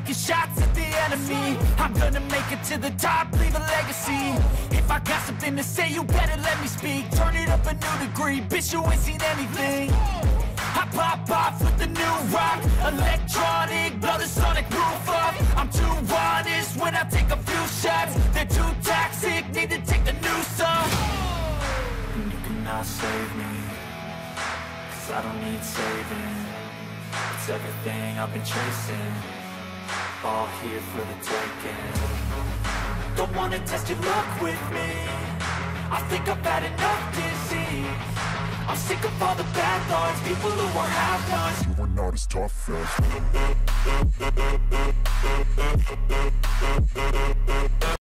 taking shots at the enemy. I'm gonna make it to the top, leave a legacy. If I got something to say, you better let me speak. Turn it up a new degree, bitch, you ain't seen anything. I pop off with the new rock, electronic, blow the sonic roof up. I'm too honest when I take a few shots. They're too toxic, need to take the noose off. And you cannot save me, 'cause I don't need saving. It's everything I've been chasing, all here for the taking. Don't wanna test your luck with me, I think I've had enough disease. I'm sick of all the bad thoughts, people who are half-nots. You are not as tough as